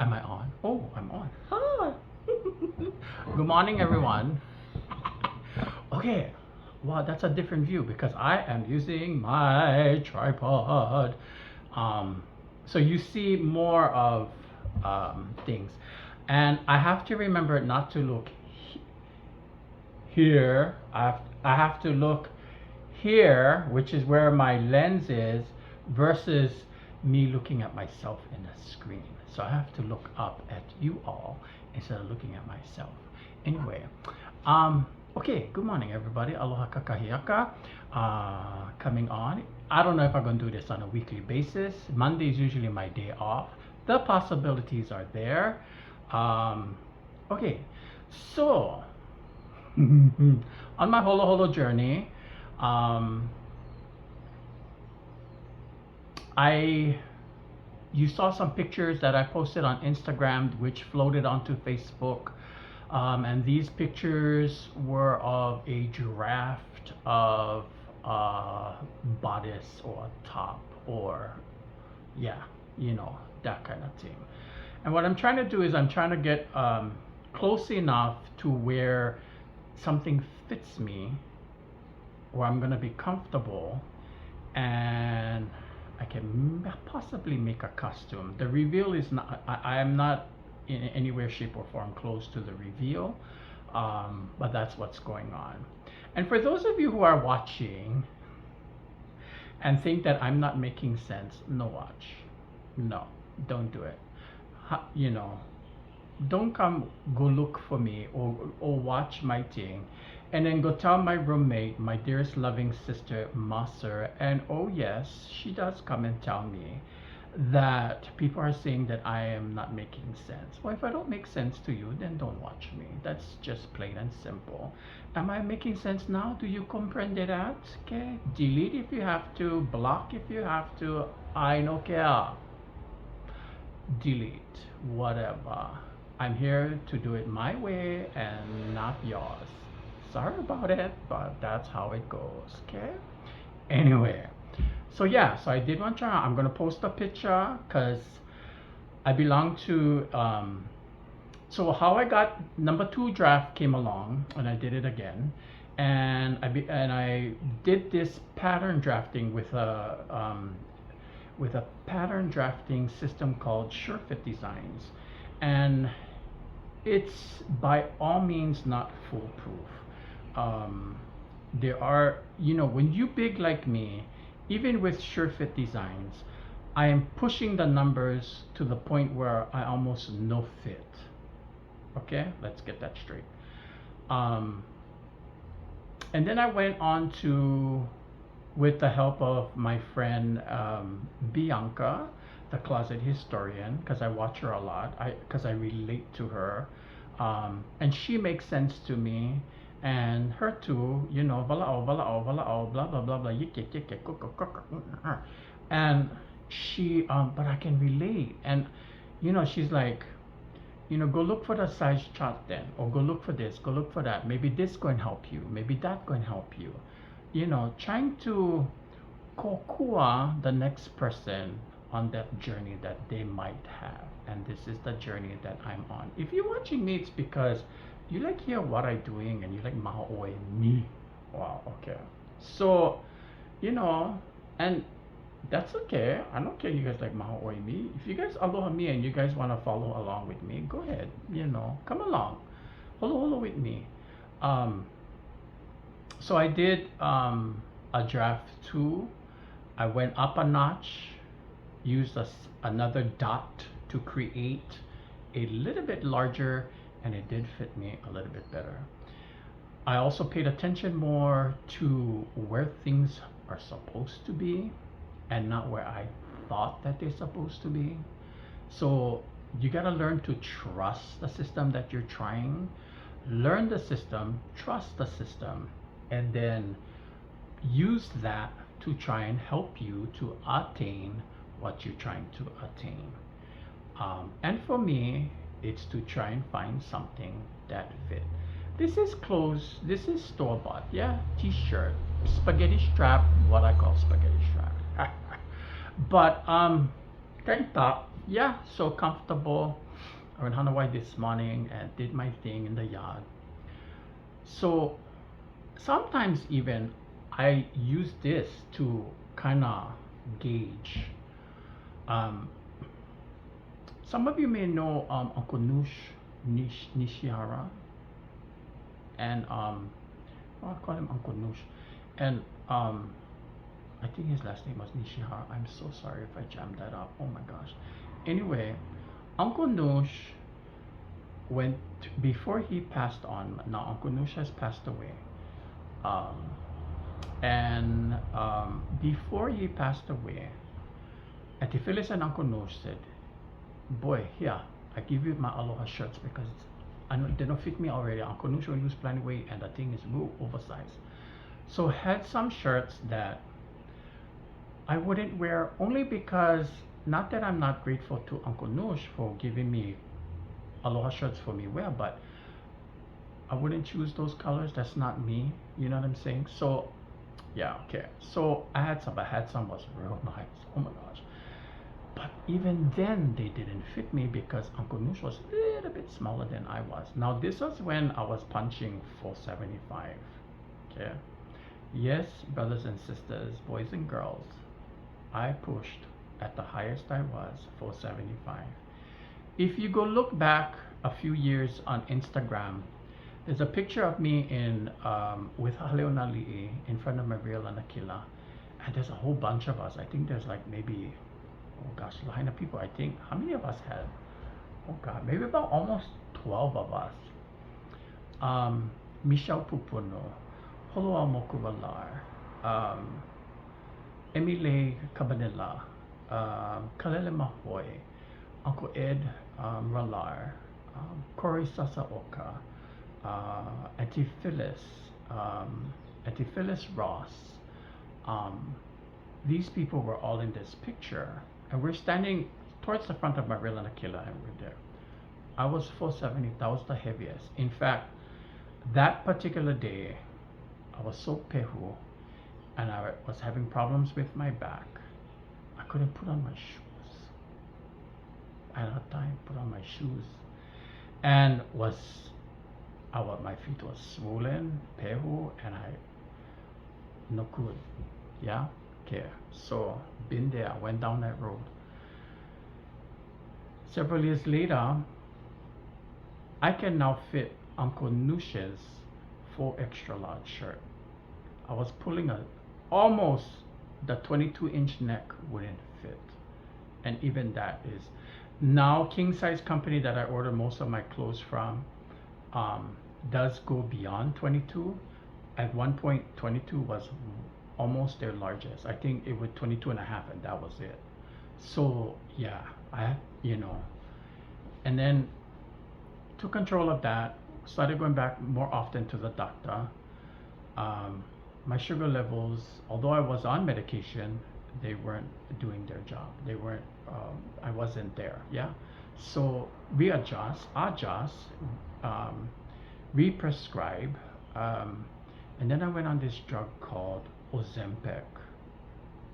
Am I on? Oh, I'm on. Hi. Good morning, everyone. Okay. Wow, that's a different view because I am using my tripod. Um, so you see more of things. And I have to remember not to look here. I have to look here, which is where my lens is, versus me looking at myself in the screen. So I have to look up at you all instead of looking at myself. Anyway, okay, good morning everybody. Aloha kakahiaka. Coming on. I don't know if I'm going to do this on a weekly basis. Monday is usually my day off. The possibilities are there. Okay, so on my holo holo journey, um, I you saw some pictures that I posted on Instagram, which floated onto Facebook, and these pictures were of a draft of a bodice or a top, or yeah, that kind of thing. And what I'm trying to do is I'm trying to get close enough to where something fits me, where I'm gonna be comfortable, and I can possibly make a costume. The reveal is not, I am not in anywhere, shape, or form close to the reveal, but that's what's going on. And for those of you who are watching and think that I'm not making sense, no, watch. No, don't do it. You know, don't come go look for me, or watch my thing and then go tell my roommate, my dearest loving sister Maser, and oh yes, she does come and tell me that people are saying that I am not making sense. Well, if I don't make sense to you, then don't watch me. That's just plain and simple. Am I making sense now? Do you comprehend that? Okay, delete if you have to, block if you have to. I don't care. Delete, whatever. I'm here to do it my way and not yours. Sorry about it, but that's how it goes, okay? Anyway, so yeah, so I did one try. I'm gonna post a picture because I belong to, so how I got number 2 draft came along and I did it again. And I did this pattern drafting with a pattern drafting system called SureFit Designs. And it's by all means not foolproof. There are, when you big like me, even with SureFit Designs, I am pushing the numbers to the point where I almost no fit. Okay, let's get that straight. And then I went on to, with the help of my friend Bianca, the closet historian, because I watch her a lot, because I relate to her, and she makes sense to me, and her too, Walaau, Walaau, Walaau, blah blah blah blah, yik yik yik yik, and she, but I can relate, and she's like, go look for the size chart then, or go look for this, go look for that. Maybe this going to help you. Maybe that going to help you. Trying to kokua the next person on that journey that they might have. And this is the journey that I'm on. If you're watching me, it's because you like hear what I'm doing and you like mahoe me. Wow, okay. So, and that's okay. I don't care you guys like mahoe me. If you guys aloha me and you guys want to follow along with me, go ahead. Come along. Holo holo with me. So I did a draft 2. I went up a notch, used another dot to create a little bit larger, and it did fit me a little bit better. I also paid attention more to where things are supposed to be and not where I thought that they're supposed to be. So you got to learn to trust the system that you're trying. Learn the system, trust the system, and then use that to try and help you to attain what you're trying to attain. And for me, it's to try and find something that fit. This is clothes, this is store-bought, yeah, t-shirt, spaghetti strap, what I call spaghetti strap. But tank top, yeah, so comfortable. I went on Hawaii this morning and did my thing in the yard. So sometimes even I use this to kind of gauge. Um, some of you may know Uncle Nishihara, and well, I call him Uncle Noosh, and I think his last name was Nishihara. I'm so sorry if I jammed that up. Oh my gosh. Anyway, Uncle Noosh went before he passed on. Now Uncle Noosh has passed away. Um, and before he passed away, Auntie Phyllis and Uncle Noosh said, "Boy, here, I give you my Aloha shirts because they don't fit me already. Uncle Noosh will lose plenty weight and the thing is real oversized." So had some shirts that I wouldn't wear only because, not that I'm not grateful to Uncle Noosh for giving me Aloha shirts for me wear, but I wouldn't choose those colors. That's not me. You know what I'm saying? So yeah, okay. So I had some was real nice. Oh my gosh. But even then they didn't fit me because Uncle Noosh was a little bit smaller than I was. Now this was when I was punching 475. Okay. Yes, brothers and sisters, boys and girls, I pushed at the highest I was 475. If you go look back a few years on Instagram, there's a picture of me in with Haleona Li'i in front of Maria Lanakila, and there's a whole bunch of us. I think there's like maybe, oh gosh, a line of people. I think, how many of us had? Oh god, maybe about almost 12 of us. Michelle Pupuno, Holoa Mokuwalar, Emile Cabanilla, Kalele Mahoy, Uncle Ed Ralar, Corey Sasaoka, Auntie Phyllis, Auntie Phyllis Ross. These people were all in this picture, and we're standing towards the front of Maria Nakila, and we're there. I was 470. That was the heaviest. In fact, that particular day, I was so pehu, and I was having problems with my back. I couldn't put on my shoes. I had a time to put on my shoes, and my feet was swollen, pehu, and I no good. Yeah, okay. So been there, went down that road. Several years later, I can now fit Uncle Noosh's 4 extra large shirt. I was pulling almost the 22-inch neck wouldn't fit, and even that is now king size company that I order most of my clothes from does go beyond 22. At one point 22 was almost their largest. I think it was 22 and a half, and that was it. So yeah, and then took control of that, started going back more often to the doctor. My sugar levels, although I was on medication, they weren't doing their job. They weren't, I wasn't there, yeah? So we adjust, re-prescribe, and then I went on this drug called Ozempic.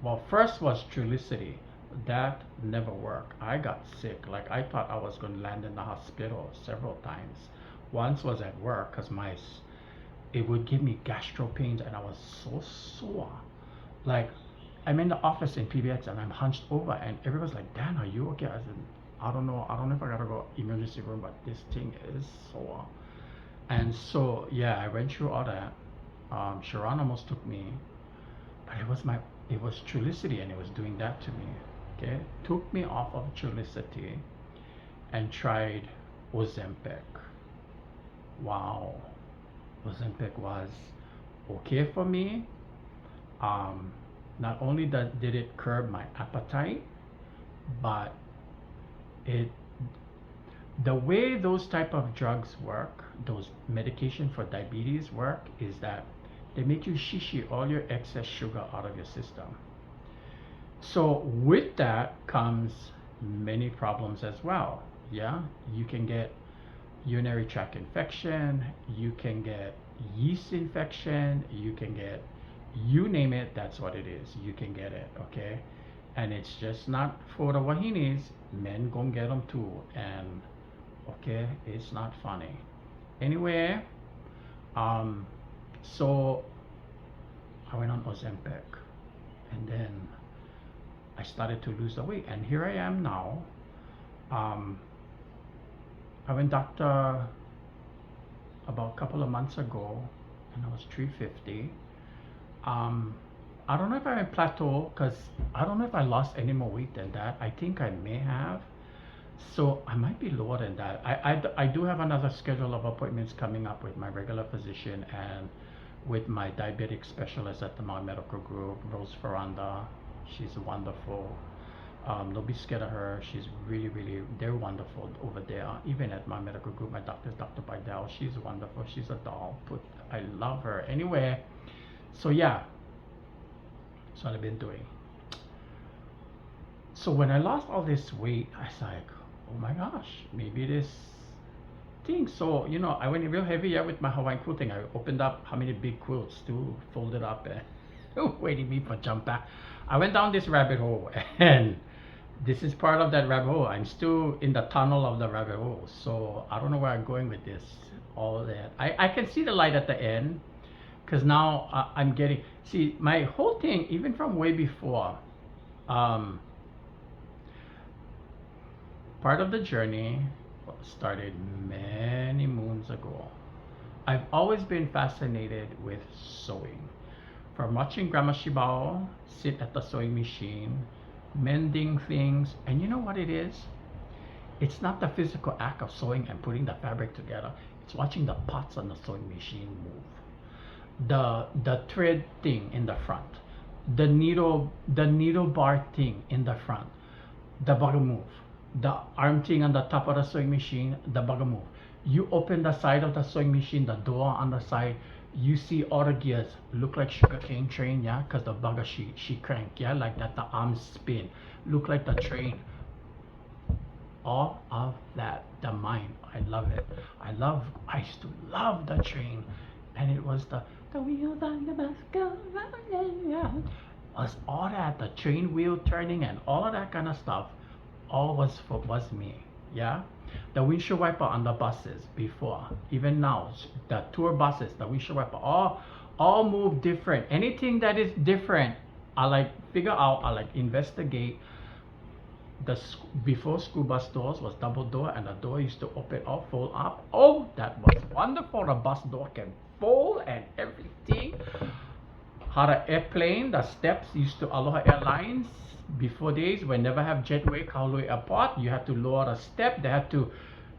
Well, first was Trulicity. That never worked. I got sick. Like, I thought I was going to land in the hospital several times. Once was at work because it would give me gastro pains, and I was so sore. Like, I'm in the office in PBX and I'm hunched over, and everybody's like, "Dan, are you okay?" I said, I don't know if I gotta go emergency room, but this thing is sore. And so yeah, I went through all that. Sharon almost took me, but it was Trulicity, and it was doing that to me. Okay, took me off of Trulicity and tried Ozempic. Wow, Ozempic was okay for me. Not only did it curb my appetite, but the way those type of drugs work, those medication for diabetes work, is that they make you shishi all your excess sugar out of your system. So with that comes many problems as well. Yeah, you can get urinary tract infection, you can get yeast infection, you can get, you name it, that's what it is. You can get it, okay? And it's just not for the wahinis, men gon' get them too. And Okay, it's not funny. Anyway, um, so I went on Ozempic, and then I started to lose the weight, and here I am now. Um, I went doctor about a couple of months ago, and I was 350. Um, I don't know if I'm in plateau because I don't know if I lost any more weight than that. I think I may have. So I might be lower than that. I do have another schedule of appointments coming up with my regular physician and with my diabetic specialist at the Mount Medical Group, Rose Ferranda. She's wonderful. Don't be scared of her. She's really, really, they're wonderful over there. Even at my medical group, my doctor's Dr. Bidell. She's wonderful. She's a doll. I love her. Anyway, so yeah, that's what I've been doing. So when I lost all this weight, I was like, oh my gosh, maybe this thing. So, you know, I went real heavy with my Hawaiian quilting. I opened up how many big quilts to fold it up and waiting me for jump back. I went down this rabbit hole and this is part of that rabbit hole. I'm still in the tunnel of the rabbit hole. So I don't know where I'm going with this. All that. I can see the light at the end because now I'm getting, see, my whole thing, even from way before, part of the journey started many moons ago. I've always been fascinated with sewing. From watching Grandma Shibao sit at the sewing machine, mending things, and you know what it is? It's not the physical act of sewing and putting the fabric together. It's watching the parts on the sewing machine move. The thread thing in the front, the needle bar thing in the front, the bugger move. The arm thing on the top of the sewing machine, the bugger move. You open the side of the sewing machine, the door on the side, you see all the gears look like sugarcane train, yeah, because the bugger she crank, yeah, like that, the arms spin, look like the train. All of that, the mind, I love it. I used to love the train, and it was the wheels on the bus go round, yeah, was all that, the train wheel turning and all of that kind of stuff. All was me, yeah. The windshield wiper on the buses before, even now, the tour buses, the windshield wiper, all move different. Anything that is different, I like figure out. I like investigate. Before school bus doors was double door, and the door used to open up, fold up. Oh, that was wonderful. The bus door can fold and everything. How the airplane, the steps used to Aloha Airlines. Before days when never have jetway Kaului Airport, you have to lower the step. They have to,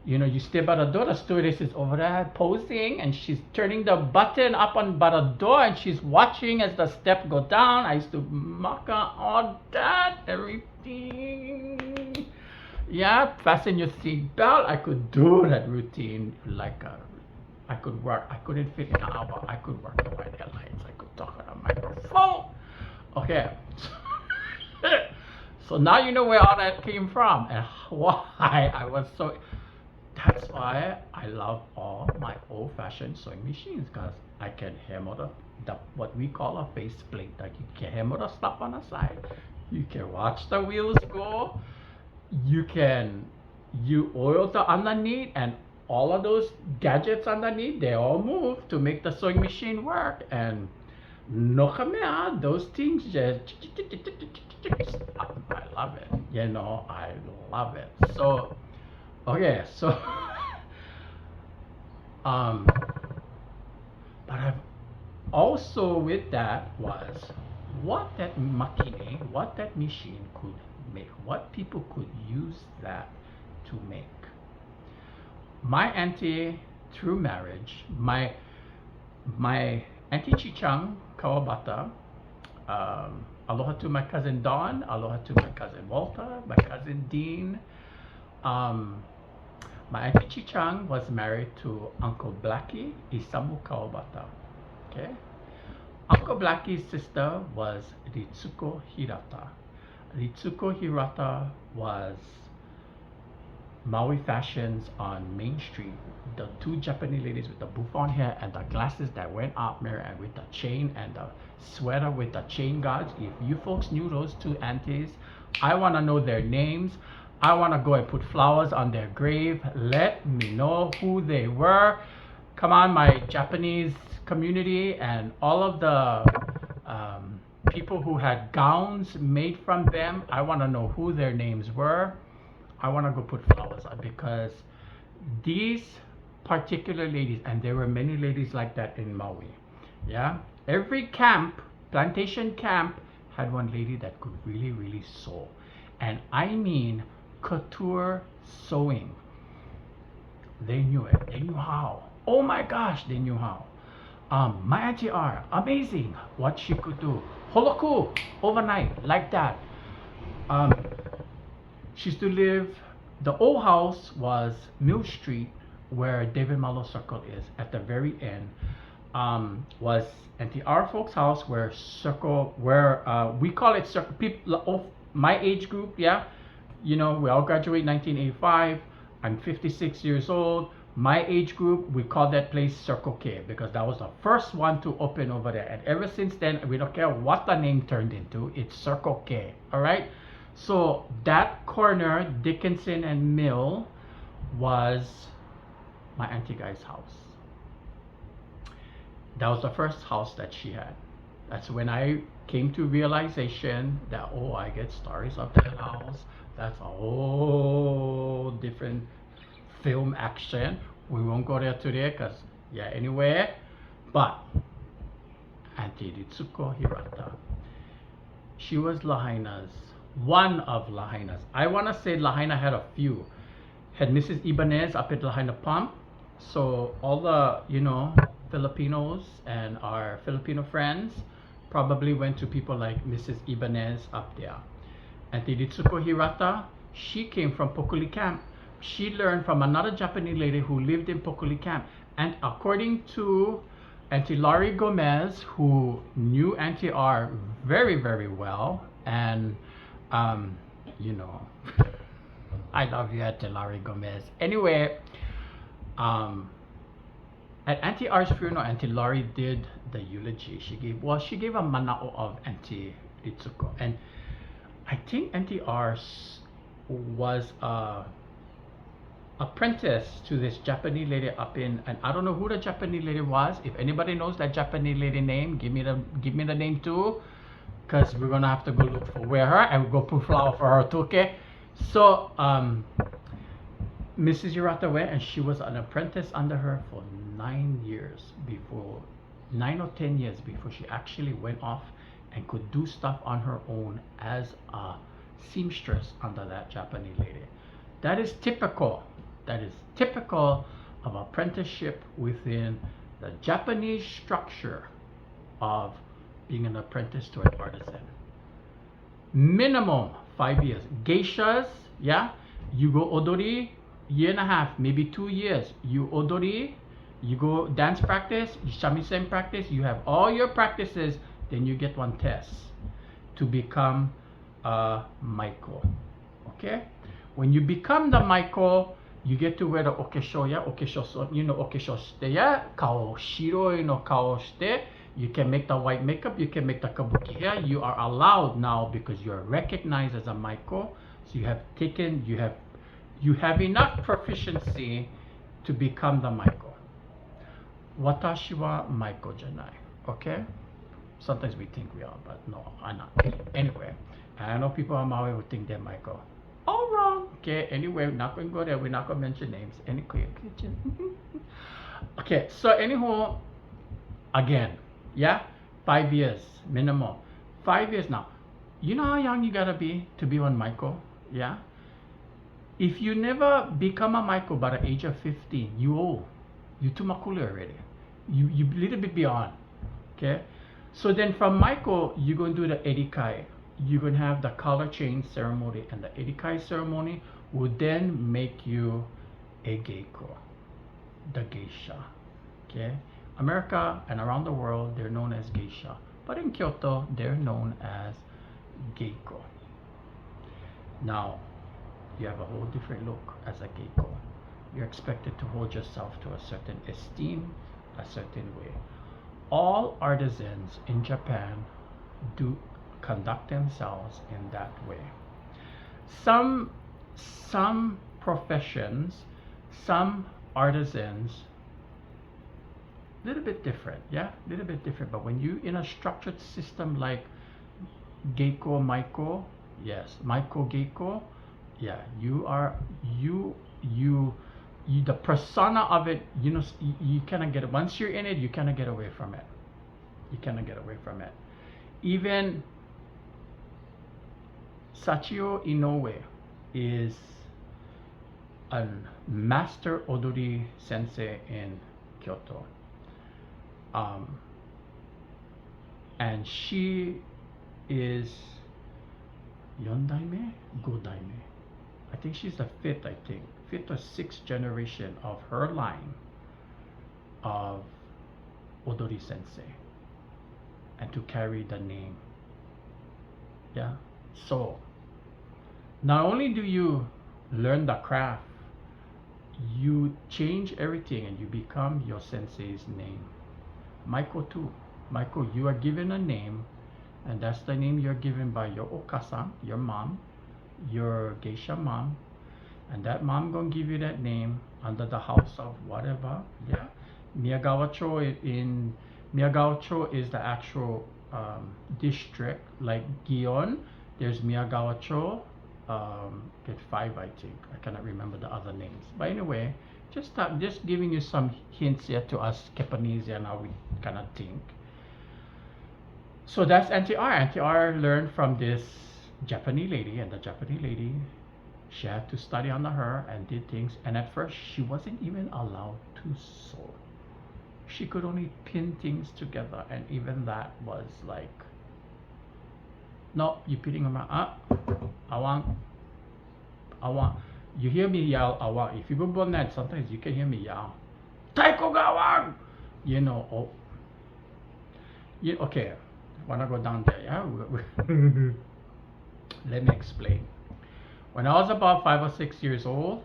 you know, you stay by the door. The stewardess is over there posing, and she's turning the button up on by the door, and she's watching as the step go down. I used to mock all that, everything. Yeah, fasten your seat belt. I could do that routine like I could work. I couldn't fit in an hour. I could work the White Airlines. I could talk on a microphone. Okay. So now you know where all that came from and why I was so. That's why I love all my old-fashioned sewing machines, because I can hammer the what we call a faceplate. Like you can hammer the stuff on the side. You can watch the wheels go. You oil the underneath, and all of those gadgets underneath, they all move to make the sewing machine work. And no kamea, those things just I love it. You know, I love it. So okay, so but I've also with that was what that machine could make, what people could use that to make. My auntie, through marriage, my Auntie Chichang Kawabata, aloha to my cousin Don, aloha to my cousin Walter, my cousin Dean. My Auntie Chichang was married to Uncle Blackie Isamu Kawabata. Okay? Uncle Blackie's sister was Ritsuko Hirata. Ritsuko Hirata was Maui Fashions on Main Street. The two Japanese ladies with the bouffant hair and the glasses that went up there, and with the chain and the sweater with the chain guards. If you folks knew those two aunties, I want to know their names. I want to go and put flowers on their grave. Let me know who they were. Come on, my Japanese community and all of the people who had gowns made from them. I want to know who their names were. I want to go put flowers on because these particular ladies, and there were many ladies like that in Maui. Yeah, every camp, plantation camp, had one lady that could really, really sew, and I mean couture sewing. They knew it. They knew how. Oh my gosh, they knew how. My auntie R, amazing what she could do. Holoku overnight like that. Um, she used to live. The old house was Mill Street, where David Malo Circle is. At the very end, was Auntie R folks' house, where Circle, where we call it Circle. People of my age group, yeah, you know, we all graduate 1985. I'm 56 years old. My age group, we call that place Circle K because that was the first one to open over there. And ever since then, we don't care what the name turned into, it's Circle K. All right. So that corner, Dickinson and Mill, was my auntie guy's house. That was the first house that she had. That's when I came to realization that, oh, I get stories of that house. That's a whole different film action. We won't go there today because, yeah, anyway. But Auntie Ritsuko Hirata, she was Lahaina's, one of Lahaina's. I want to say Lahaina had a few. Had Mrs. Ibanez up at Lahaina Pump. So all the, you know, Filipinos and our Filipino friends probably went to people like Mrs. Ibanez up there. Auntie Ritsuko Hirata, she came from Pokuli Camp. She learned from another Japanese lady who lived in Pokuli Camp. And according to Auntie Laurie Gomez, who knew Auntie R very, very well, and you know, I love you, Auntie Laurie Gomez. Anyway, at Auntie R's funeral, Auntie Laurie did the eulogy. She gave a manao of Auntie Ritsuko, and I think Auntie R was apprentice to this Japanese lady up in, and I don't know who the Japanese lady was. If anybody knows that Japanese lady name, give me the name too, because we're gonna have to go look for where her and we'll go put flower for her too. Okay, so Mrs. Hirata went and she was an apprentice under her for 9 years before, 9 or 10 years before she actually went off and could do stuff on her own as a seamstress under that Japanese lady. That is typical. That is typical of apprenticeship within the Japanese structure of being an apprentice to an artisan. Minimum 5 years. Geishas, yeah, you go odori, year and a half, maybe 2 years. You odori, you go dance practice, shamisen practice, you have all your practices, then you get one test to become a maiko. Okay? When you become the maiko, you get to wear the okesho, yeah, okesho, so, you know, okesho shite, yeah, kao shiroi no kao shite. You can make the white makeup, you can make the kabuki hair. You are allowed now because you are recognized as a maiko. So you have enough proficiency to become the maiko. Watashi wa maiko janai. Okay? Sometimes we think we are, but no, I'm not. Anyway, I know people on Maui who think they're maiko. All wrong. Okay, anyway, we're not going to go there. We're not going to mention names. Anyway, okay, so anyhow, again, yeah, 5 years minimum. 5 years now. You know how young you gotta be to be one maiko? Yeah? If you never become a maiko by the age of 15, you old. You too makuli already. You little bit beyond. Okay? So then from maiko, you're going to do the edikai. You're going to have the color change ceremony, and the edikai ceremony will then make you a geiko, the geisha. Okay? America and around the world, they're known as geisha. But in Kyoto, they're known as geiko. Now, you have a whole different look as a geiko. You're expected to hold yourself to a certain esteem, a certain way. All artisans in Japan do conduct themselves in that way. Some some professions, some artisans, little bit different, yeah, little bit different. But when you in a structured system like Geiko Maiko, yes, Maiko Geiko, yeah, you are you the persona of it. You know, you cannot get it once you're in it. You cannot get away from it. You cannot get away from it. Even Sachio Inoue is a master odori sensei in Kyoto. And she is Yondaime? Godaime. I think she's the fifth, fifth or sixth generation of her line of Odori Sensei, and to carry the name. Yeah. So not only do you learn the craft, you change everything and you become your sensei's name. Maiko too. Maiko, you are given a name, and that's the name you're given by your okasan, your mom, your geisha mom, and that mom gonna give you that name under the house of whatever. Yeah. Miyagawa-cho is the actual district. Like Gion, there's Miyagawa-cho. Get 5, I think. I cannot remember the other names. But anyway, just giving you some hints here to us Japanese and how we kind of think. So that's Auntie R. Auntie R learned from this Japanese lady, and the Japanese lady, she had to study under her and did things. And at first, she wasn't even allowed to sew. She could only pin things together, and even that was like, no, you're pinning them out. I want. You hear me yell, I want. If you go on that, sometimes you can hear me yell, Taiko Gawang! You know, oh. Okay, wanna go down there, yeah? Let me explain. When I was about 5 or 6 years old,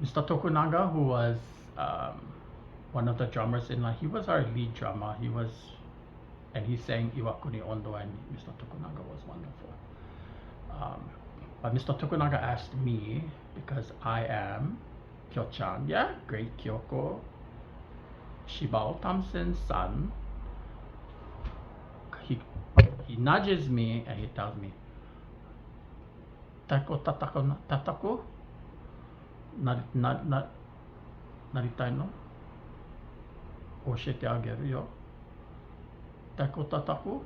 Mr. Tokunaga, who was one of the drummers in line, he was our lead drummer. And he sang Iwakuni Ondo, and Mr. Tokunaga was wonderful. But Mr. Tokunaga asked me, because I am Kyo-chan, yeah, great Kyoko Shibao Thompson's son. He nudges me and he tells me, Taiko tataku naritai no? Oshete ageru yo. Taiko tataku?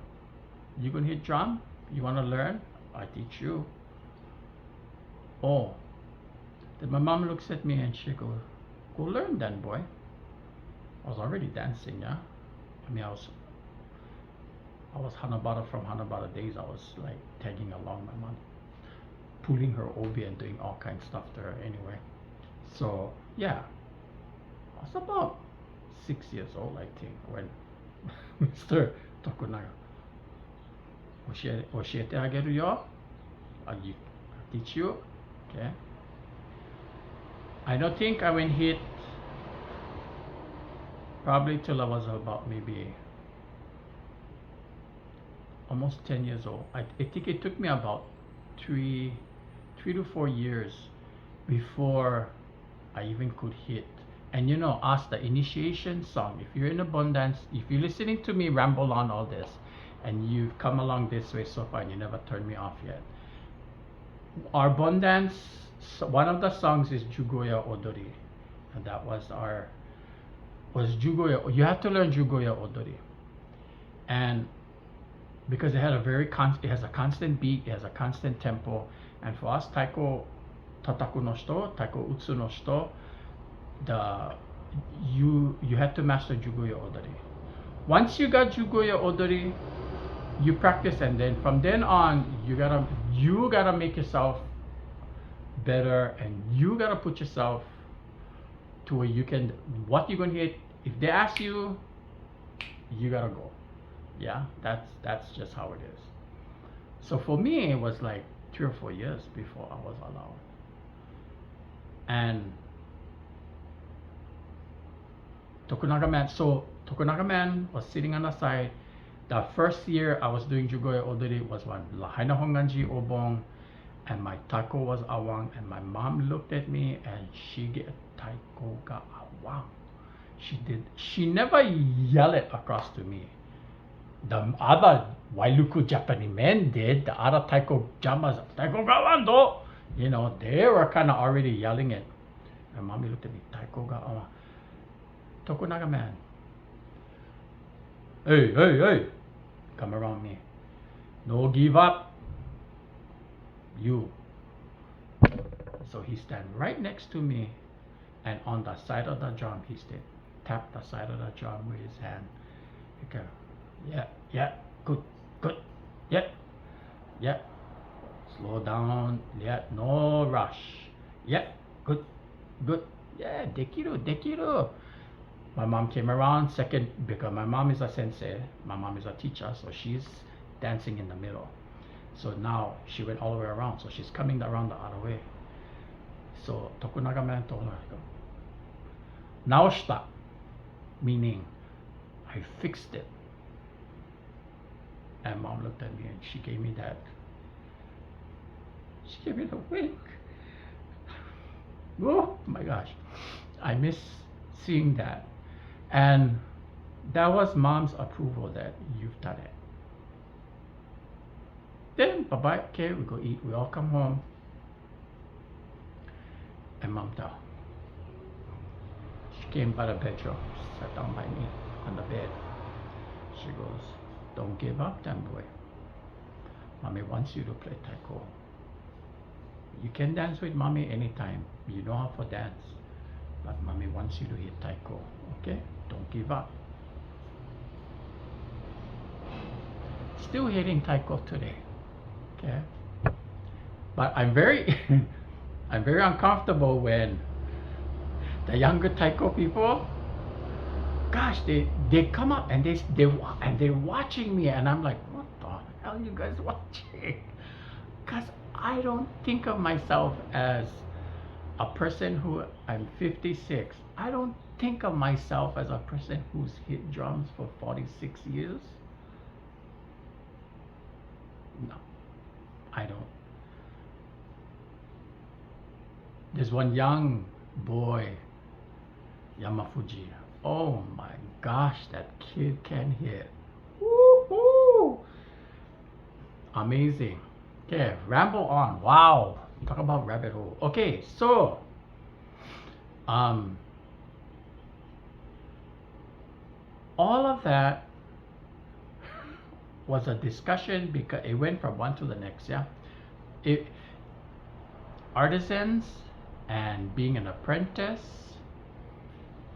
You gonna hit drum? You wanna learn? I teach you. Oh. Then my mom looks at me and she goes, go learn then, boy. I was already dancing, yeah? I mean, I was Hanabata from Hanabata days. I was like tagging along my mom, pulling her obi and doing all kinds of stuff to her anyway. So yeah, I was about 6 years old, I think, when Mr. Tokunaga, Oshete ageru yo. I teach you. Okay. I don't think I went hit probably till I was about maybe almost 10 years old. I think it took me about 3 to 4 years before I even could hit. And you know, ask the initiation song. If you're in abundance, if you're listening to me ramble on all this, and you've come along this way so far and you never turned me off yet. Our abundance, one of the songs is Jugoya Odori, and that was Jugoya. You have to learn Jugoya Odori, and because it had it has a constant beat, it has a constant tempo, and for us Taiko Tataku no shito, Taiko Utsu no shito, you had to master Jugoya Odori. Once you got Jugoya Odori, you practice, and then from then on you gotta make yourself better, and you gotta put yourself to where you can, what you're gonna hit. If they ask you, you gotta go. Yeah, that's just how it is. So for me, it was like 3 or 4 years before I was allowed. And Tokunaga Man was sitting on the side. The first year I was doing Jugoya Odori was one Lahaina Honganji Obong, and my taiko was awang, and my mom looked at me and she get taiko ga awang. She never yelled it across to me. The other Wailuku Japanese men did, the other taiko jamas, taiko ga awang do. You know, they were kind of already yelling it. And mommy looked at me, taiko ga awang. Tokunaga man, hey, hey, hey, come around me. No give up. You. So he stand right next to me, and on the side of the drum, he stayed. Tap the side of the drum with his hand. Okay. Yeah, yeah, good, good. Yeah, yeah. Slow down. Yeah, no rush. Yeah, good, good. Yeah, dekiru, dekiru. My mom came around second because my mom is a sensei. My mom is a teacher, so she's dancing in the middle. So now she went all the way around. So she's coming around the other way. So Tokunaga man told her, naoshita, meaning I fixed it. And mom looked at me and she gave me that. She gave me the wink. Oh my gosh, I miss seeing that. And that was mom's approval that you've done it. Then bye-bye, okay, we go eat, we all come home. And mom down. She came by the bedroom, sat down by me on the bed. She goes, don't give up, then boy. Mommy wants you to play taiko. You can dance with mommy anytime. You know how to dance. But mommy wants you to hit taiko, okay? Don't give up. Still hitting taiko today, okay? But I'm very, I'm very uncomfortable when the younger taiko people, gosh, they come up and they're watching me, and I'm like, what the hell are you guys watching? Because I don't think of myself as a person who, I'm 56. I don't think of myself as a person who's hit drums for 46 years. No, I don't. There's one young boy, Yamafuji. Oh my gosh, that kid can hit. Woo-hoo! Amazing. Okay, ramble on. Wow. Talk about rabbit hole. Okay, so all of that was a discussion because it went from one to the next. Yeah, artisans and being an apprentice,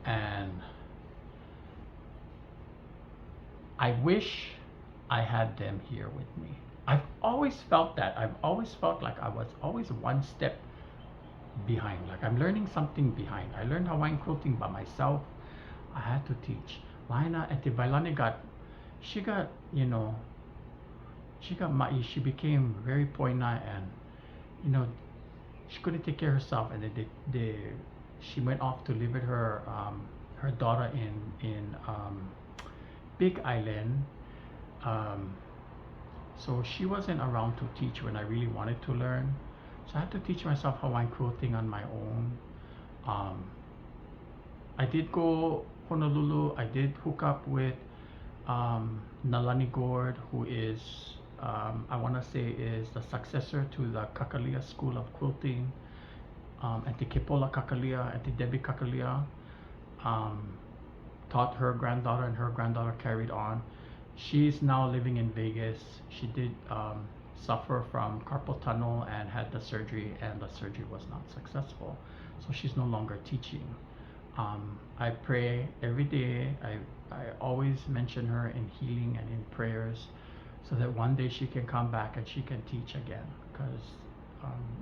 and I wish I had them here with me. I've always felt that. I've always felt like I was always one step behind. Like I'm learning something behind. I learned Hawaiian quilting by myself. I had to teach. Laina at the Bailani she got, you know, she got mai. She became very poina, and you know, she couldn't take care of herself, and then she went off to live with her her daughter in Big Island. So she wasn't around to teach when I really wanted to learn. So I had to teach myself Hawaiian quilting on my own. I did go Honolulu. I did hook up with Nalani Gord, who is I want to say is the successor to the Kakalia School of Quilting, Auntie Kepola Kakalia, Auntie Debbie Kakalia. Taught her granddaughter, and her granddaughter carried on. She's now living in Vegas. She did suffer from carpal tunnel and had the surgery, and the surgery was not successful. So she's no longer teaching. I pray every day. I always mention her in healing and in prayers, so that one day she can come back and she can teach again. Because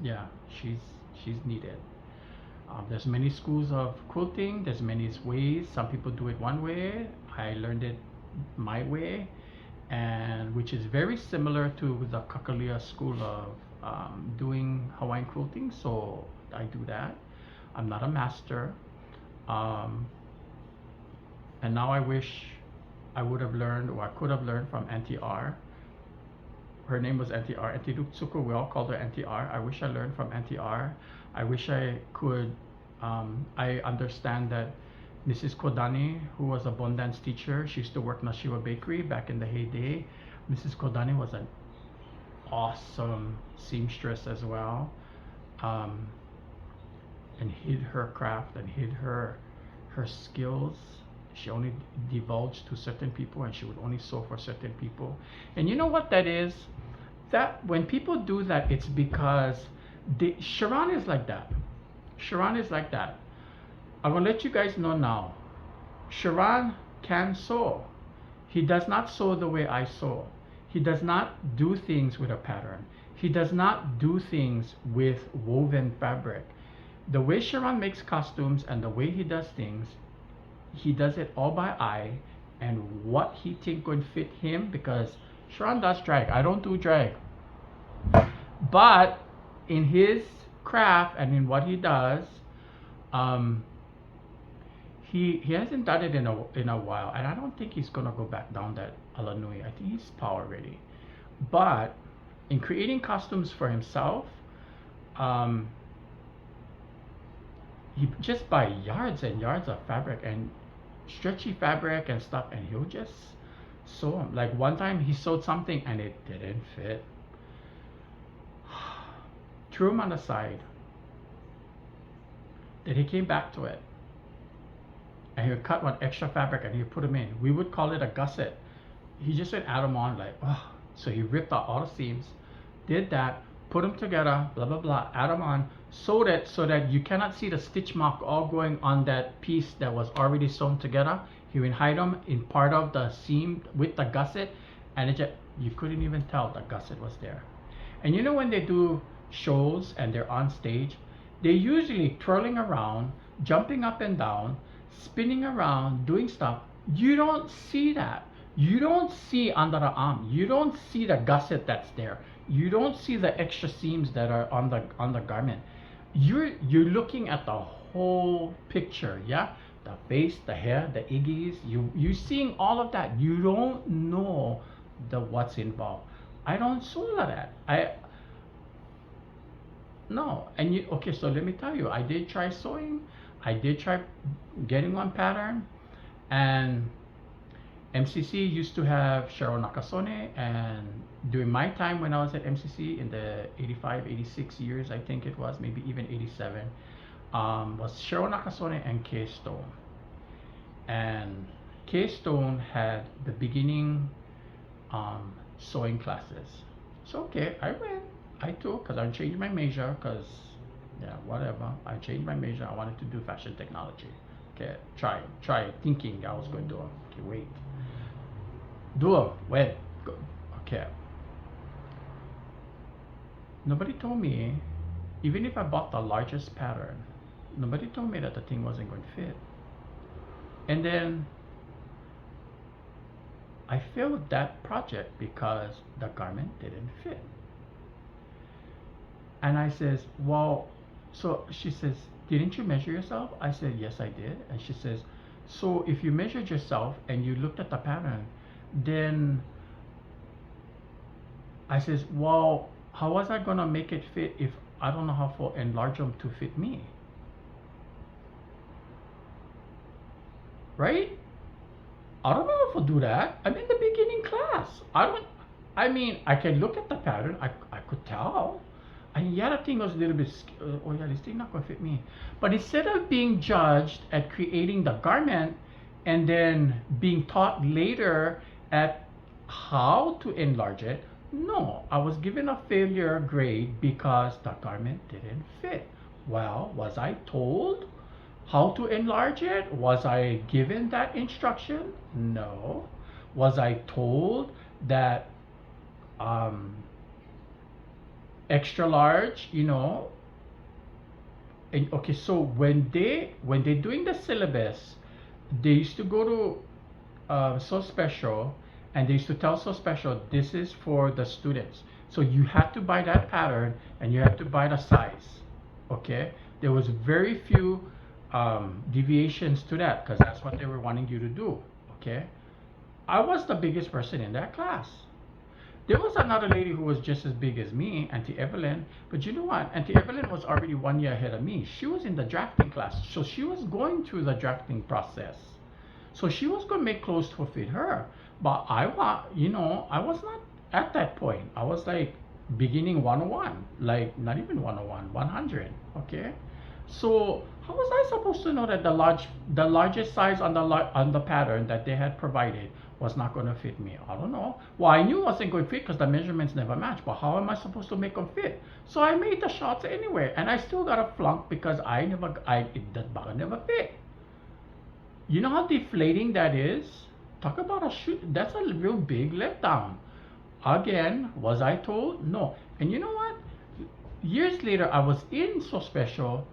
yeah, she's needed. There's many schools of quilting. There's many ways. Some people do it one way. I learned it my way, and which is very similar to the Kakalia school of doing Hawaiian quilting. So I do that. I'm not a master. And now I wish I would have learned, or I could have learned from Auntie R. her name was Auntie R. Auntie Tsuko, we all called her Auntie R. I wish I learned from Auntie R. I wish I could. I understand that Mrs. Kodani, who was a Bondance teacher, she used to work Nashiwa Bakery back in the heyday. Mrs. Kodani was an awesome seamstress as well, and hid her craft and hid her skills. She only divulged to certain people, and she would only sew for certain people. And you know what that is? That when people do that, it's because Sharon is like that. Sharon is like that. I'm gonna let you guys know now. Sharon can sew. He does not sew the way I sew. He does not do things with a pattern. He does not do things with woven fabric. The way Sharon makes costumes and the way he does things, he does it all by eye and what he think would fit him, because Sharon does drag. I don't do drag. But in his craft and in what he does, he hasn't done it in a while, and I don't think he's gonna go back down that Alanui. I think he's power ready. But in creating costumes for himself, he just buy yards and yards of fabric and stretchy fabric and stuff, and he'll just sew them. Like one time he sewed something and it didn't fit. Threw him on the side. Then he came back to it, and he would cut one extra fabric and he would put them in. We would call it a gusset. He just would add them on, like, oh. So he ripped out all the seams, did that, put them together, blah blah blah, add them on, sewed it so that you cannot see the stitch mark all going on that piece that was already sewn together. He would hide them in part of the seam with the gusset, and it just, you couldn't even tell the gusset was there. And you know, when they do shows and they're on stage, they're usually twirling around, jumping up and down, spinning around, doing stuff. You don't see that. You don't see under the arm. You don't see the gusset that's there. You don't see the extra seams that are on the garment. You're looking at the whole picture, yeah? The face, the hair, the iggies. You're seeing all of that. You don't know what's involved. I don't sew all of that. No. And okay, so let me tell you, I did try sewing. I did try getting one pattern, and MCC used to have Cheryl Nakasone, and during my time when I was at MCC in the 85, 86 years, I think it was, maybe even 87, was Cheryl Nakasone and Kay Stone. And Kay Stone had the beginning sewing classes. So okay, I went. I took, because I changed my major, because yeah, whatever. I changed my major. I wanted to do fashion technology. Okay, try it, thinking I was going to do it. Okay, wait. Do it. Wait. Go. Okay. Nobody told me, even if I bought the largest pattern, nobody told me that the thing wasn't going to fit. And then I failed that project because the garment didn't fit. And I says, well, so she says, didn't you measure yourself? I said, yes, I did. And she says, so if you measured yourself and you looked at the pattern, then I says, well, how was I gonna make it fit if I don't know how to enlarge them to fit me? Right? I don't know how to do that. I'm in the beginning class. I mean, I can look at the pattern. I could tell. And yeah, the thing was a little bit, oh yeah, this thing not gonna fit me. But instead of being judged at creating the garment and then being taught later at how to enlarge it, no, I was given a failure grade because the garment didn't fit. Well, was I told how to enlarge it? Was I given that instruction? No. Was I told that extra large, you know? And okay, so when they're doing the syllabus, they used to go to So Special, and they used to tell So Special, this is for the students. So you had to buy that pattern and you had to buy the size. Okay, there was very few deviations to that because that's what they were wanting you to do. Okay, I was the biggest person in that class. There was another lady who was just as big as me, Auntie Evelyn. But you know what? Auntie Evelyn was already 1 year ahead of me. She was in the drafting class, so she was going through the drafting process. So she was going to make clothes to fit her. But I was not at that point. I was like beginning 101, like not even 101, 100. Okay. So how was I supposed to know that the largest size on the pattern that they had provided was not going to fit me? I don't know. Well, I knew it wasn't going to fit because the measurements never match. But how am I supposed to make them fit? So I made the shots anyway, and I still got a flunk because the bottom never fit. You know how deflating that is? Talk about a shoot. That's a real big letdown. Again, was I told? No. And you know what? Years later, I was in So Special,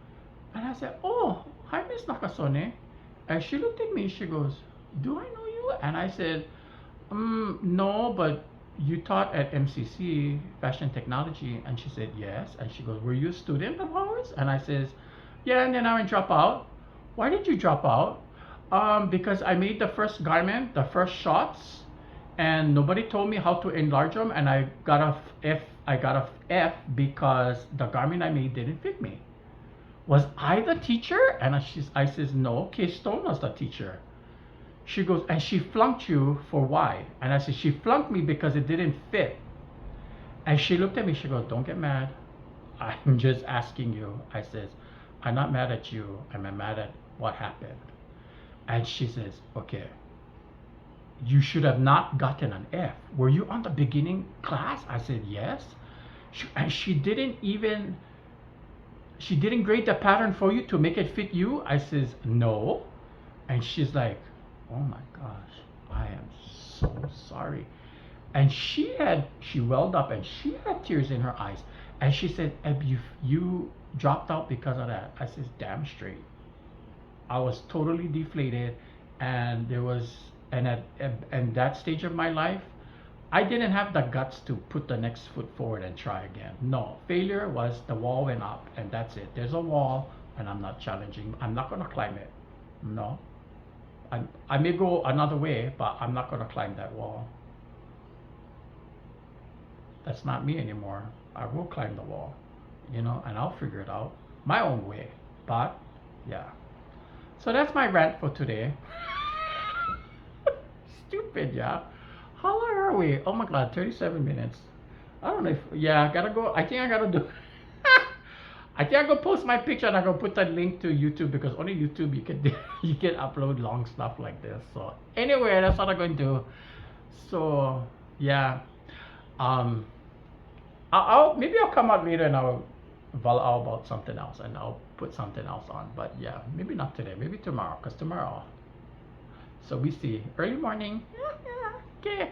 and I said, "Oh, hi, Miss Nakasone." And she looked at me. She goes, "Do I know you?" And I said, "No, but you taught at MCC Fashion Technology." And she said, "Yes." And she goes, "Were you a student of ours?" And I says, "Yeah." And then I went drop out. Why did you drop out? Because I made the first garment, the first shots, and nobody told me how to enlarge them, and I got a F. I got a F because the garment I made didn't fit me. Was I the teacher? And I says, "No, Kay Stone was the teacher." She goes, "And she flunked you for why?" And I said, "She flunked me because it didn't fit." And she looked at me. She goes, "Don't get mad. I'm just asking you." I says, "I'm not mad at you. I'm mad at what happened." And she says, "Okay, you should have not gotten an F. Were you on the beginning class?" I said, "Yes." And she didn't grade the pattern for you to make it fit you? I says, "No." And she's like, "Oh my gosh, I am so sorry." And she welled up and she had tears in her eyes. And she said, "Eb, you dropped out because of that." I says, "Damn straight." I was totally deflated, and and that stage of my life, I didn't have the guts to put the next foot forward and try again. No, failure was the wall went up, and that's it. There's a wall, and I'm not challenging. I'm not gonna climb it. No, I may go another way, but I'm not gonna climb that wall. That's not me anymore. I will climb the wall, and I'll figure it out my own way. But yeah. So that's my rant for today. Stupid, yeah. How long are we? Oh my god, 37 minutes. I don't know if, yeah, I gotta go. I think I gotta do. I think I'm gonna post my picture and I'm gonna put that link to YouTube because only YouTube you can you can upload long stuff like this. So anyway, that's what I'm going to do. So yeah, um, maybe I'll come out later and I'll Walaau about something else and I'll put something else on. But yeah, maybe not today, maybe tomorrow, because tomorrow. So we see. Early morning. Okay.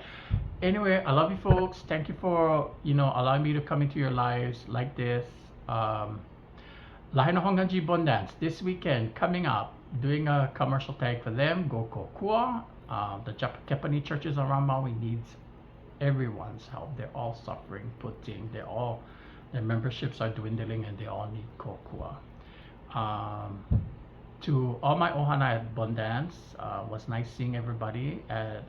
Anyway, I love you folks. Thank you for, allowing me to come into your lives like this. Lahaina Honganji Bon Dance this weekend coming up. Doing a commercial tag for them. Go Kokua. The Japanese churches around Maui needs everyone's help. They're all suffering, putting. Their memberships are dwindling and they all need kokua. To all my ohana at Bon Dance, was nice seeing everybody at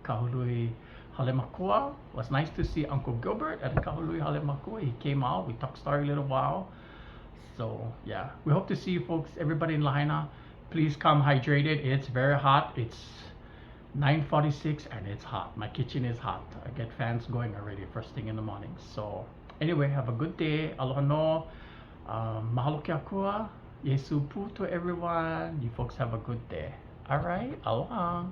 Kahului Halemakua. Was nice to see Uncle Gilbert at Kahului Halemakua. He came out, we talked story a little while. So yeah, we hope to see you folks, everybody in Lahaina. Please come hydrated. It's very hot. It's 9:46 and it's hot. My kitchen is hot. I get fans going already first thing in the morning. So anyway, have a good day. Aloha no. Mahalo ke akua. Yesu pu to everyone. You folks have a good day. All right. Aloha.